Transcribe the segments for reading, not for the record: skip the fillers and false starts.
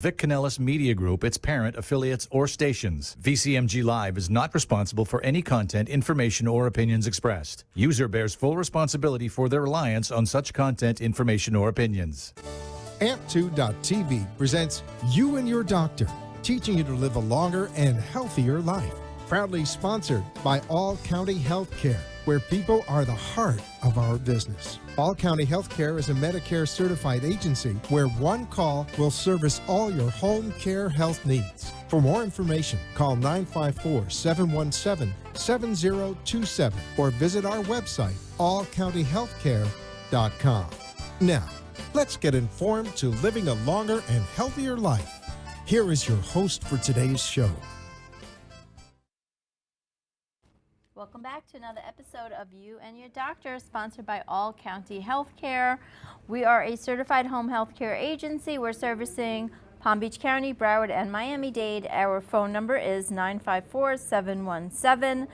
Vic Canellis Media Group, its parent, affiliates, or stations. VCMG Live is not responsible for any content, information, or opinions expressed. User bears full responsibility for their reliance on such content, information, or opinions. Amp2.tv presents You and Your Doctor, teaching you to live a longer and healthier life. Proudly sponsored by All County Healthcare, where people are the heart of our business. All County Healthcare is a Medicare certified agency where one call will service all your home care health needs. For more information, call 954-717-7027 or visit our website, allcountyhealthcare.com. Now, let's get informed to living a longer and healthier life. Here is your host for today's show. Welcome back to another episode of You and Your Doctor, sponsored by All County Healthcare. We are a certified home healthcare agency. We're servicing Palm Beach County, Broward, and Miami-Dade. Our phone number is 954-717-7027,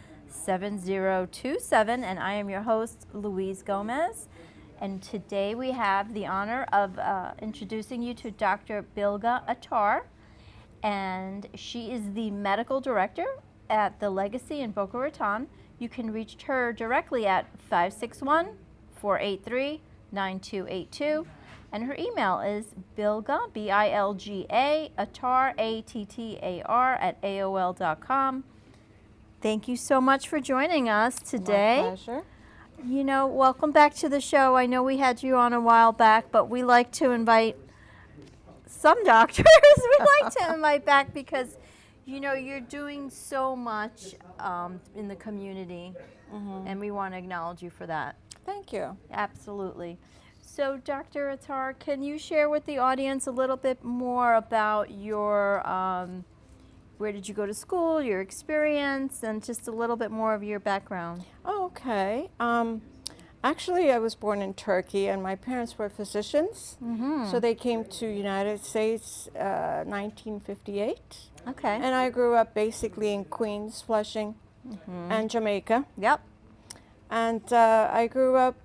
and I am your host, Louise Gomez. And today we have the honor of introducing you to Dr. Bilga Attar, and she is the medical director at the Legacy in Boca Raton. You can reach her directly at 561-483-9282, and her email is Bilga, B-I-L-G-A, Attar, A-T-T-A-R, at AOL.com. Thank you so much for joining us today. My pleasure. You know, welcome back to the show. I know we had you on a while back, but we like to invite some doctors. We like to invite back because you know, you're doing so much in the community, and we want to acknowledge you for that. Thank you. Absolutely. So, Dr. Attar, can you share with the audience a little bit more about your, where did you go to school, your experience, and just a little bit more of your background? Okay. Actually, I was born in Turkey, and my parents were physicians, so they came to United States 1958. Okay. And I grew up basically in Queens, Flushing, and Jamaica. Yep. And I grew up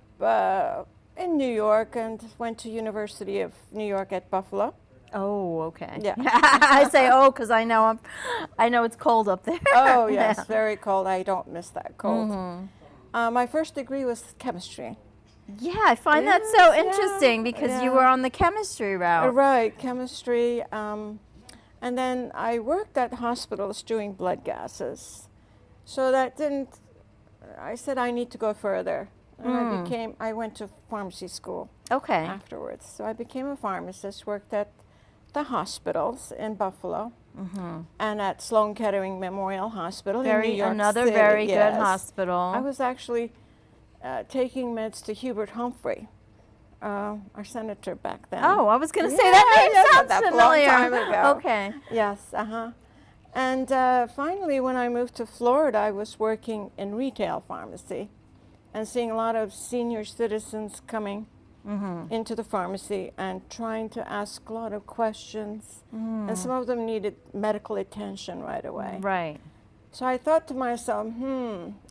in New York and went to University of New York at Buffalo. Oh, okay. Yeah. I say oh because I know it's cold up there. Oh yes, Yeah. very cold. I don't miss that cold. My first degree was chemistry. Yeah, I find that so Yes, interesting because you yeah. were on the chemistry route. Right, chemistry. And then I worked at hospitals doing blood gases. So that I said I need to go further. And I went to pharmacy school Okay. afterwards. So I became a pharmacist, worked at the hospitals in Buffalo and at Sloan Kettering Memorial Hospital in New York Another City. very Yes. good hospital. I was actually taking meds to Hubert Humphrey, our senator back then. Oh, I was going to say that name sounds that's familiar. a long time ago. Okay. Yes, And finally, when I moved to Florida, I was working in retail pharmacy and seeing a lot of senior citizens coming into the pharmacy and trying to ask a lot of questions. And some of them needed medical attention right away. Right. So I thought to myself,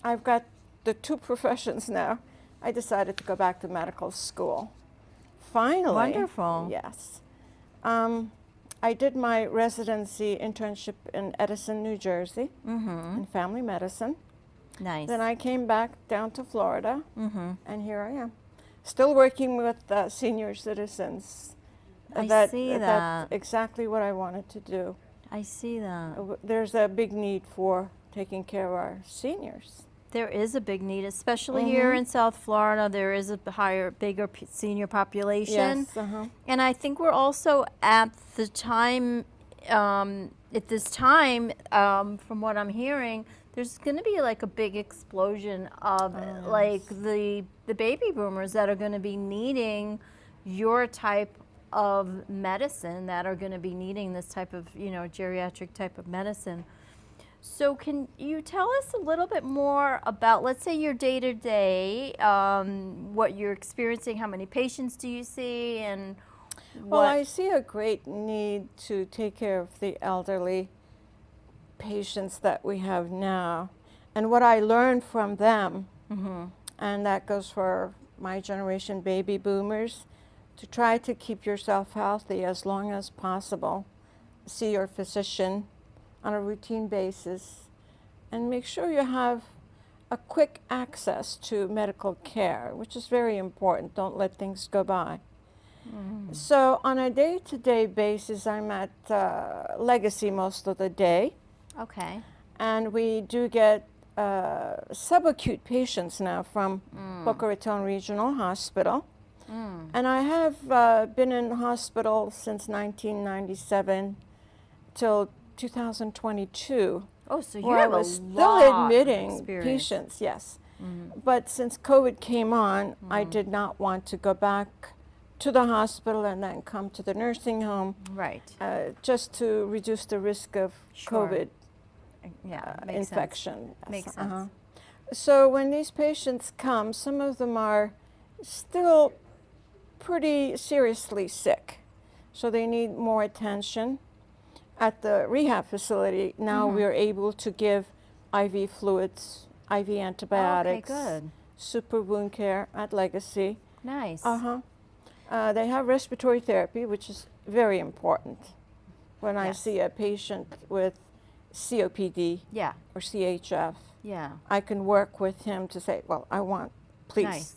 I've got the two professions now. I decided to go back to medical school. Finally. Wonderful. Yes. I did my residency internship in Edison, New Jersey, in family medicine. Nice. Then I came back down to Florida, and here I am, still working with senior citizens. I see that. That's exactly what I wanted to do. I see that. There's a big need for taking care of our seniors. There is a big need, especially here in South Florida. There is a bigger senior population. Yes. And I think we're also at the time, from what I'm hearing, there's going to be like a big explosion of like the baby boomers that are going to be needing your type of medicine, that are going to be needing this type of, geriatric type of medicine. So can you tell us a little bit more about, let's say, your day-to-day, what you're experiencing, how many patients do you see, and Well, I see a great need to take care of the elderly patients that we have now. And what I learned from them, and that goes for my generation baby boomers, to try to keep yourself healthy as long as possible. see your physician on a routine basis and make sure you have a quick access to medical care, which is very important. Don't let things go by. So on a day-to-day basis, I'm at Legacy most of the day. Okay. And we do get subacute patients now from Boca Raton Regional Hospital. And I have been in hospital since 1997 till 2022. Oh, so you where have I was a still lot admitting of experience. patients, yes. But since COVID came on, I did not want to go back to the hospital and then come to the nursing home, Right. just to reduce the risk of Sure. COVID Yeah. Makes infection. Sense. Makes Uh-huh. sense. So when these patients come, some of them are still pretty seriously sick, so they need more attention. At the rehab facility, now we're able to give IV fluids, IV antibiotics, Okay. Good. super wound care at Legacy. Nice. They have respiratory therapy, which is very important. When I Yes. see a patient with COPD Yeah. or CHF, Yeah. I can work with him to say, well, I want, please, Nice.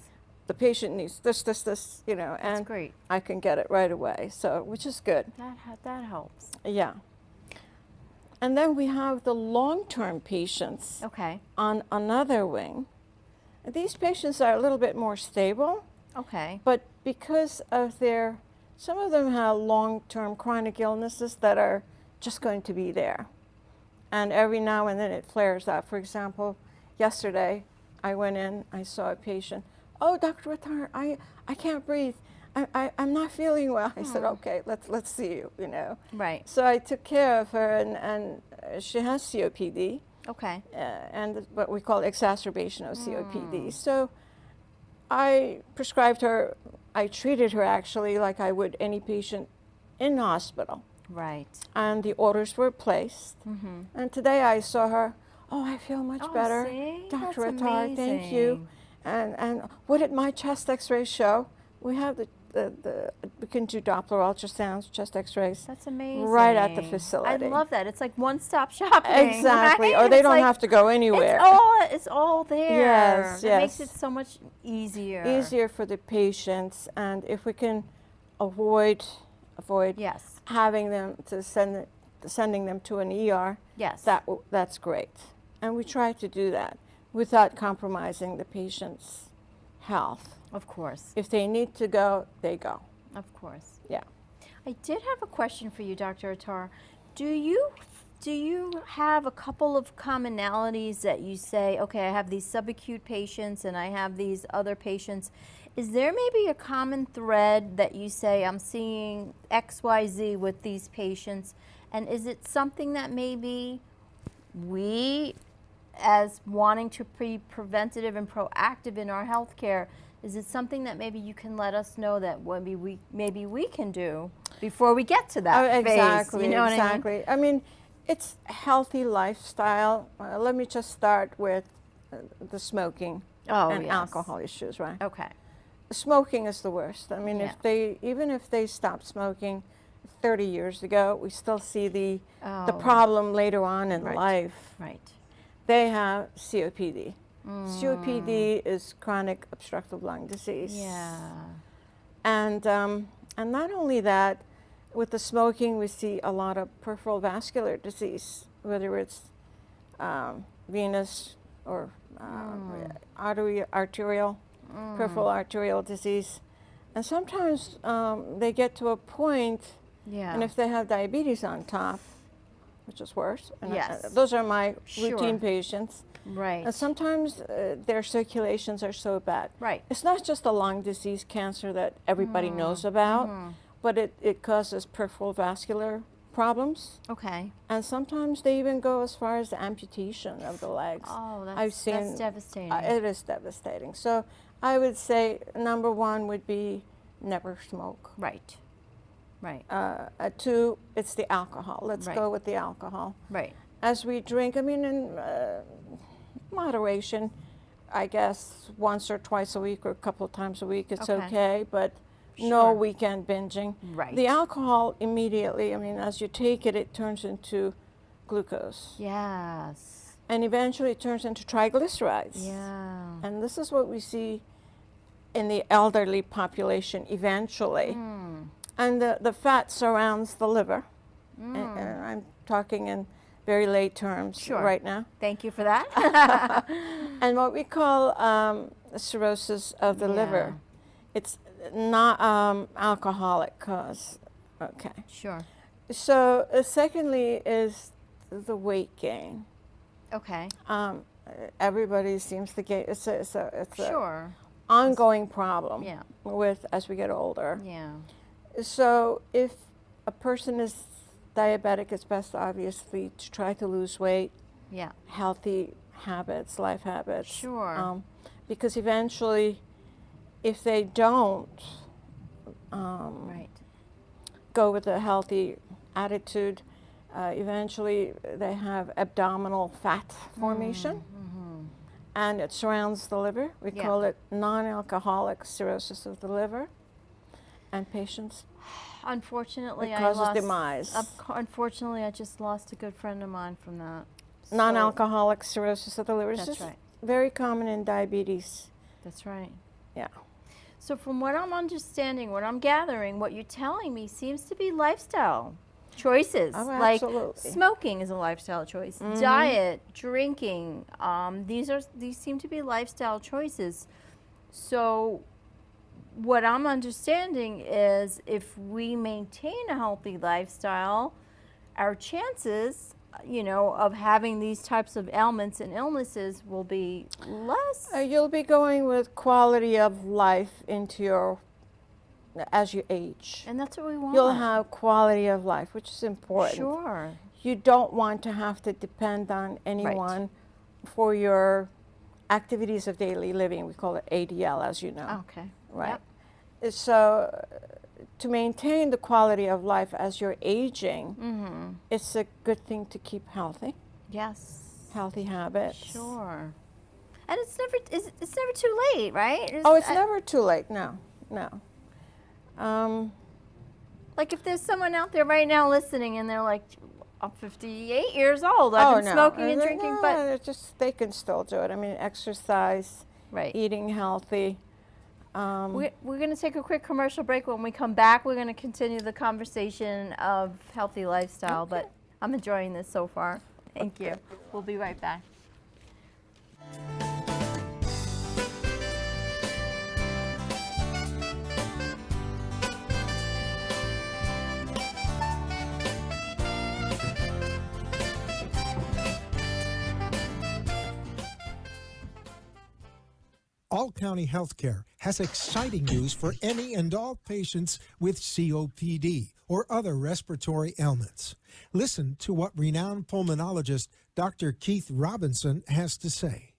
the patient needs this, you know, That's and great. I can get it right away. So, which is good. That helps. Yeah. And then we have the long-term patients Okay. on another wing. These patients are a little bit more stable, Okay. but because of some of them have long-term chronic illnesses that are just going to be there. And every now and then it flares up. For example, yesterday I went in, I saw a patient. Oh, Dr. Attar, I can't breathe. I'm not feeling well. I said, okay, let's see you, you know. Right. So I took care of her, and she has COPD, Okay. and what we call exacerbation of COPD. So I prescribed her, I treated her actually like I would any patient in hospital. Right. And the orders were placed. And today I saw her, oh, I feel much better. See? Dr. That's Attar, thank you. And what did my chest x-ray show? We have we can do Doppler ultrasounds, chest x-rays. That's amazing. Right at the facility. I love that. It's like one-stop shopping. Exactly. Right? Or they It's don't like, have to go anywhere. It's all there. Yes, It makes it yes. so much easier. Easier for the patients, and if we can avoid Yes. having them to sending them to an ER, Yes. that's great. And we try to do that without compromising the patient's health. Of course. If they need to go, they go. Of course. Yeah. I did have a question for you, Dr. Attar. Do you have a couple of commonalities that you say, okay, I have these subacute patients and I have these other patients. Is there maybe a common thread that you say, I'm seeing XYZ with these patients? And is it something that maybe we, as wanting to be preventative and proactive in our healthcare, is it something that maybe you can let us know that maybe we can do before we get to that phase? Exactly. You know what exactly. I mean, it's healthy lifestyle. Let me just start with the smoking and yes. alcohol issues, right? Okay. Smoking is the worst. I mean, Yeah. even if they stopped smoking 30 years ago, we still see the Oh. problem later on in Right. life. Right. They have COPD. COPD is chronic obstructive lung disease. Yeah. And not only that, with the smoking, we see a lot of peripheral vascular disease, whether it's venous or arterial, peripheral arterial disease. And sometimes they get to a point, Yeah. and if they have diabetes on top, which is worse, and Yes. those are my routine Sure. patients. Right. And sometimes their circulations are so bad. Right. It's not just a lung disease cancer that everybody knows about, but it causes peripheral vascular problems. Okay. And sometimes they even go as far as amputation of the legs. Oh, I've that's devastating. It is devastating. So I would say number one would be never smoke. Right. Right. Two, it's the alcohol. Let's Right. go with the alcohol. Right. As we drink, I mean, in moderation, I guess once or twice a week or a couple of times a week, it's Okay. okay. But no Sure. weekend binging. Right. The alcohol immediately, I mean, as you take it, it turns into glucose. Yes. And eventually it turns into triglycerides. Yeah. And this is what we see in the elderly population eventually. And the fat surrounds the liver. And I'm talking in very lay terms Sure. right now. Thank you for that. And what we call cirrhosis of the liver, it's not alcoholic cause. Okay. Sure. So secondly is the weight gain. Okay. Everybody seems to get, it's a Sure. ongoing problem Yeah. with as we get older. Yeah. So if a person is diabetic, it's best obviously to try to lose weight, Yeah. healthy habits, life habits. Sure. Because eventually, if they don't Right. go with a healthy attitude, eventually they have abdominal fat formation. And it surrounds the liver. We Yeah. call it non-alcoholic cirrhosis of the liver. And patients, Unfortunately, it I causes lost. demise. Unfortunately, I just lost a good friend of mine from that. So- Non-alcoholic cirrhosis of the liver is That's just right. very common in diabetes. That's right. Yeah. So from what I'm understanding, what I'm gathering, what you're telling me seems to be lifestyle choices. Oh, Like absolutely. smoking is a lifestyle choice. Diet, drinking, these seem to be lifestyle choices. So what I'm understanding is if we maintain a healthy lifestyle, our chances, of having these types of ailments and illnesses will be less. You'll be going with quality of life into your, as you age. And that's what we want. You'll have quality of life, which is important. Sure. You don't want to have to depend on anyone for your activities of daily living. We call it ADL, as you know. Okay. Right. Yep. So to maintain the quality of life as you're aging, it's a good thing to keep healthy, Yes. healthy habits. Sure. And it's never too late, right? It's never too late. No. Like if there's someone out there right now listening and they're like, I'm 58 years old. I've been smoking and drinking, but it's just they can still do it. I mean, exercise, right. eating healthy. We're going to take a quick commercial break. When we come back, we're going to continue the conversation of healthy lifestyle. But I'm enjoying this so far. Thank you. We'll be right back. All County Healthcare has exciting news for any and all patients with COPD or other respiratory ailments. Listen to what renowned pulmonologist Dr. Keith Robinson has to say.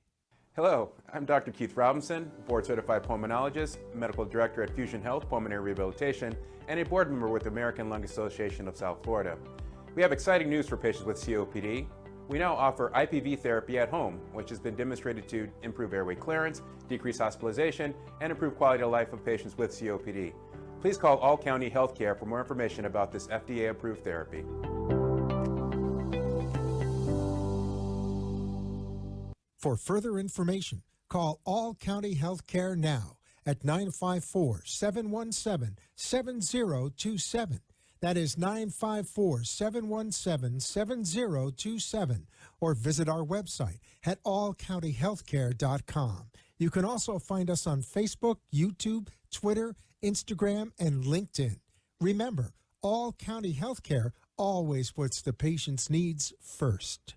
Hello, I'm Dr. Keith Robinson, board-certified pulmonologist, medical director at Fusion Health Pulmonary Rehabilitation, and a board member with the American Lung Association of South Florida. We have exciting news for patients with COPD. We now offer IPV therapy at home, which has been demonstrated to improve airway clearance, decrease hospitalization, and improve quality of life of patients with COPD. Please call All County Healthcare for more information about this FDA-approved therapy. For further information, call All County Healthcare now at 954-717-7027. That is 954-717-7027, or visit our website at allcountyhealthcare.com. You can also find us on Facebook, YouTube, Twitter, Instagram, and LinkedIn. Remember, All County Healthcare always puts the patient's needs first.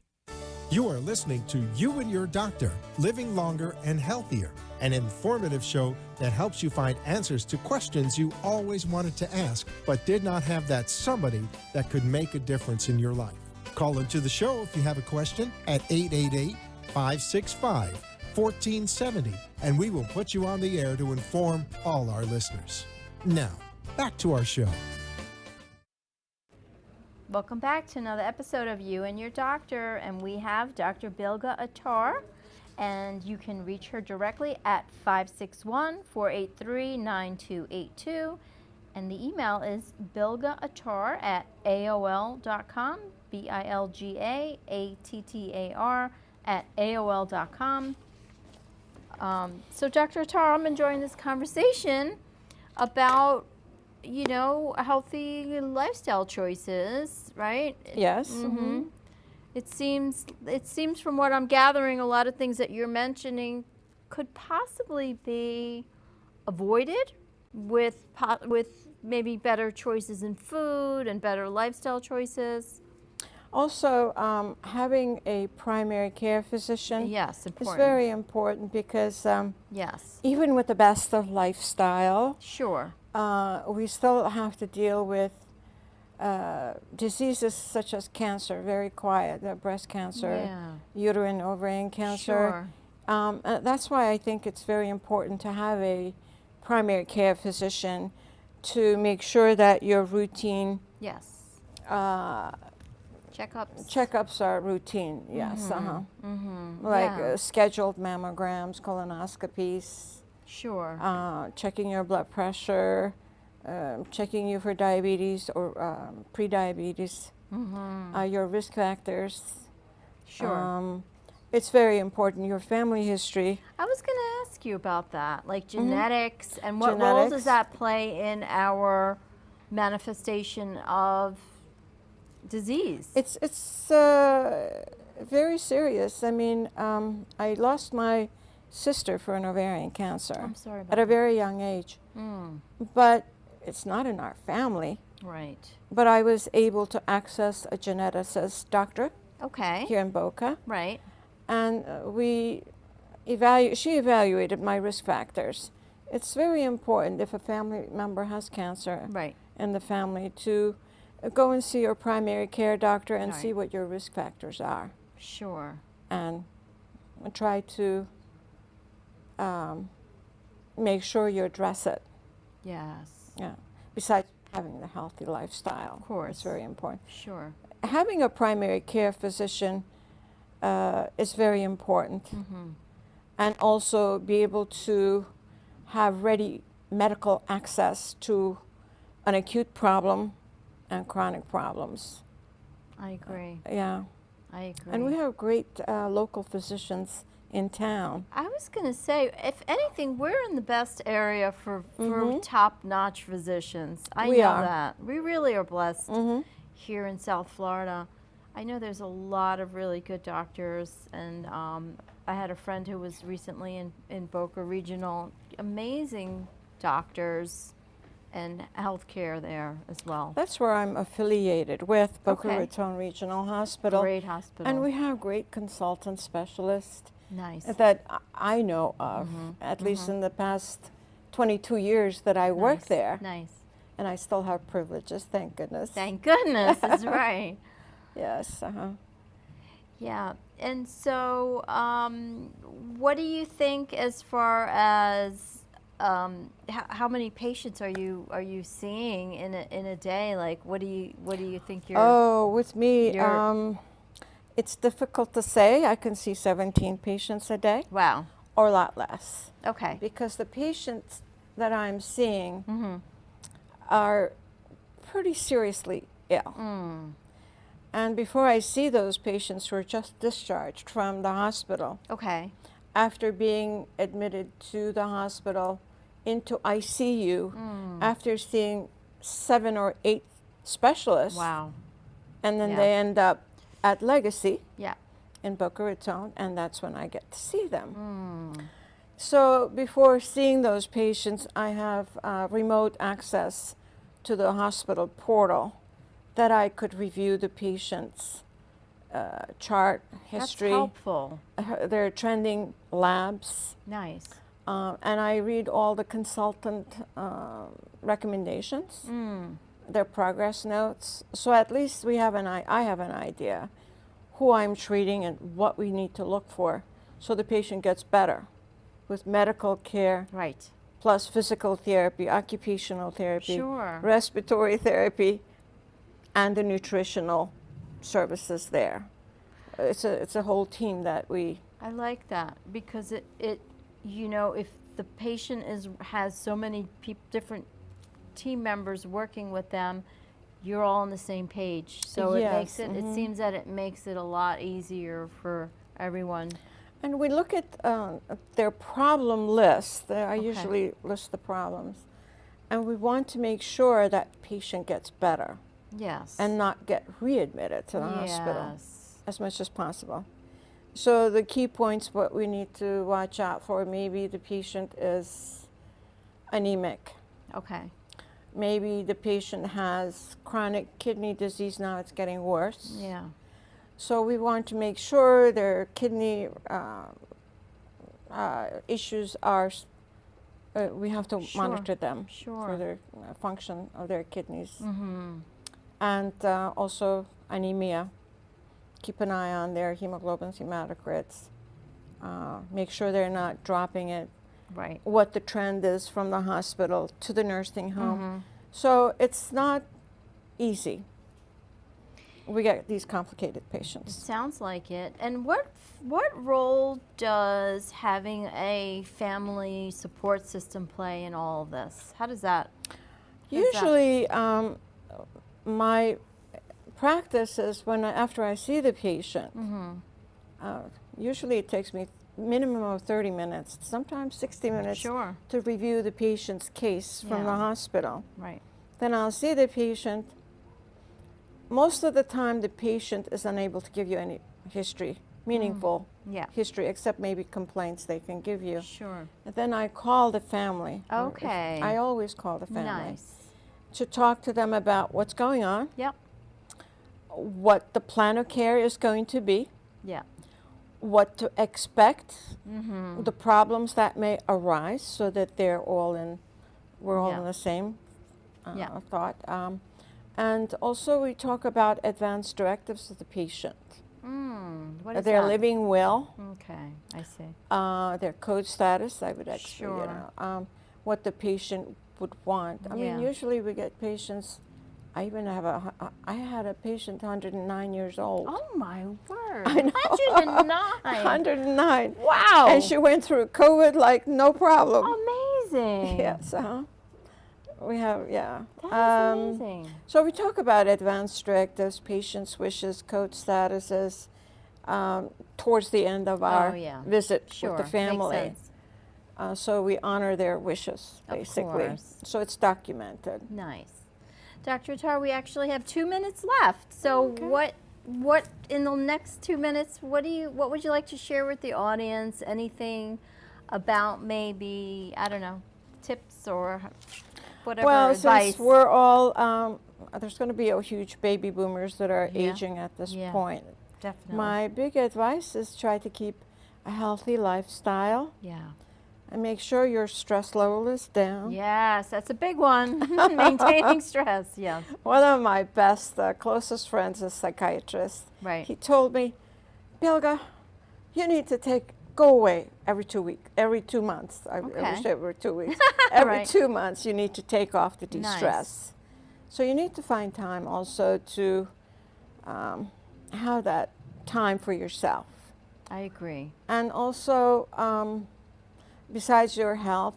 You are listening to You and Your Doctor, Living Longer and Healthier, an informative show that helps you find answers to questions you always wanted to ask, but did not have that somebody that could make a difference in your life. Call into the show if you have a question at 888-565-1470, and we will put you on the air to inform all our listeners. Now, back to our show. Welcome back to another episode of You and Your Doctor, and we have Dr. Bilga Attar, And you can reach her directly at 561-483-9282. And the email is Bilga Attar at AOL.com, BILGAATTAR at AOL.com. So Dr. Attar, I'm enjoying this conversation about, healthy lifestyle choices, right? Yes. Mm-hmm. It seems from what I'm gathering, a lot of things that you're mentioning could possibly be avoided with maybe better choices in food and better lifestyle choices. Also, having a primary care physician Yes, is important. very important because Yes. even with the best of lifestyle, Sure. we still have to deal with diseases such as cancer, very quiet, breast cancer, Yeah. uterine, ovarian cancer. Sure. That's why I think it's very important to have a primary care physician to make sure that your routine Yes. uh, Checkups. checkups are routine. Yes, Mm-hmm. like Yeah. scheduled mammograms, colonoscopies, Sure. checking your blood pressure, checking you for diabetes or pre-diabetes, your risk factors. Sure. It's very important. Your family history. I was going to ask you about that, like genetics, and what role does Genetics. that play in our manifestation of disease? It's very serious. I mean, I lost my sister for an ovarian cancer I'm sorry about at a that. very young age, but it's not in our family. Right. But I was able to access a geneticist doctor Okay. here in Boca, Right. and she evaluated my risk factors. It's very important if a family member has cancer Right. in the family to go and see your primary care doctor and Right. see what your risk factors are, Sure. and try to make sure you address it. Yes. Yeah. Besides having the healthy lifestyle, Of course. it's very important. Sure. Having a primary care physician is very important, and also be able to have ready medical access to an acute problem and chronic problems. I agree. Yeah, I agree. and we have great local physicians in town. I was going to say, if anything, we're in the best area for top-notch physicians. I We know are. that. We really are blessed here in South Florida. I know there's a lot of really good doctors, and I had a friend who was recently in Boca Regional. Amazing doctors and healthcare there as well. That's where I'm affiliated with Boca Okay. Raton Regional Hospital. Great hospital. And we have great consultant specialists Nice. that I know of, at least in the past 22 years that I work Nice. there. Nice. And I still have privileges, thank goodness. Thank goodness. That's right. Yes, Yeah, and so what do you think as far as how many patients are you seeing in a day? Like, what do you think you're? Oh, with me, You're- it's difficult to say. I can see 17 patients a day Wow. or a lot less, Okay. because the patients that I'm seeing are pretty seriously ill. And before I see those patients who are just discharged from the hospital, Okay. after being admitted to the hospital into ICU, after seeing 7 or 8 specialists, Wow. and then Yeah. they end up at Legacy Yeah. in Boca Raton, and that's when I get to see them. So before seeing those patients, I have remote access to the hospital portal that I could review the patient's chart, history, That's helpful. their trending labs, Nice. and I read all the consultant recommendations, their progress notes. So at least I have an idea who I'm treating and what we need to look for, so the patient gets better with medical care Right. plus physical therapy, occupational therapy, Sure. respiratory therapy, and the nutritional services there. It's a whole team that we I like that because it you know, if the patient has so many different team members working with them, you're all on the same page. So it makes Yes, it, it seems that it makes it a lot easier for everyone. And we look at their problem list. I Okay. usually list the problems. And we want to make sure that patient gets better Yes. and not get readmitted to the hospital Yes. as much as possible. So the key points, what we need to watch out for, maybe the patient is anemic. Okay. Maybe the patient has chronic kidney disease, now it's getting worse. Yeah. So we want to make sure their kidney issues are, we have to Sure. monitor them Sure. for their function of their kidneys. Mm-hmm. And also anemia. Keep an eye on their hemoglobins, hematocrits. Make sure they're not dropping it. Right. What the trend is from the hospital to the nursing home. So it's not easy. We get these complicated It patients. sounds like it. And what role does having a family support system play in all of this? How does that? Usually, my practice is after I see the patient. Usually, it takes me minimum of 30 minutes, sometimes 60 minutes, Sure. to review the patient's case from the Yeah. hospital. Right. Then I'll see the patient. Most of the time, the patient is unable to give you any history, meaningful Yeah. history, except maybe complaints they can give you. Sure. And then I call the family. Okay. I always call the family Nice. to talk to them about what's going on, Yep. what the plan of care is going to be, Yeah. what to expect, the problems that may arise, so that we're all in Yeah. the same Yeah. thought. And also we talk about advance directives of the patient. What is They're that? living well, Okay. I see. their code status, I would actually, Sure. what the patient would want. I mean, Yeah. usually we get patients, I even have I had a patient 109 years old. Oh my word. I know. 109. 109. Wow. And she went through COVID like no problem. Amazing. Yes, we have, yeah. That is amazing. So we talk about advance directives, patients' wishes, code statuses, towards the end of our yeah. visit Sure. with the family. Makes sense. So we honor their wishes, Of basically. course. So it's documented. Nice. Dr. Attar, we actually have 2 minutes left. So Okay. what in the next 2 minutes, what would you like to share with the audience? Anything about maybe, I don't know, tips or whatever Well, advice? since we're all, there's going to be a huge baby boomers that are Yeah. aging at this Yeah. point. Definitely. My big advice is try to keep a healthy lifestyle Yeah. and make sure your stress level is down. Yes, that's a big one. Maintaining stress. Yes. One of my best, closest friends is a psychiatrist. Right. He told me, Bilga, you need to go away every 2 months. I Okay. wish it were 2 weeks. Every Right. 2 months, you need to take off to Nice. de-stress. So you need to find time also to have that time for yourself. I agree. And also, besides your health,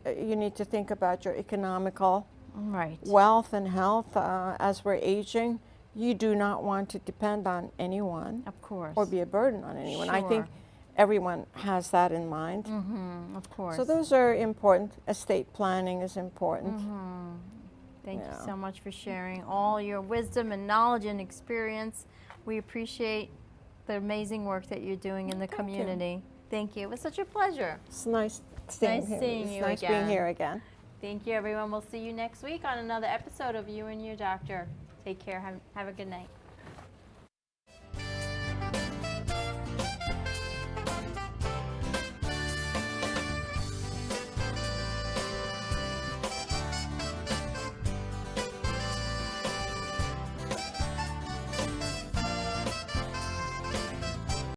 you need to think about your economical Right. wealth and health. As we're aging, you do not want to depend on anyone Of course. or be a burden on anyone. I think Sure. everyone has that in mind. Of course. So those are important. Estate planning is important. Thank you Yeah. so much for sharing all your wisdom and knowledge and experience. We appreciate the amazing work that you're doing in the Thank you. community. Thank you. It was such a pleasure. It's nice seeing Nice you. seeing It's you nice again. being here again. Thank you, everyone. We'll see you next week on another episode of You and Your Doctor. Take care. Have a good night.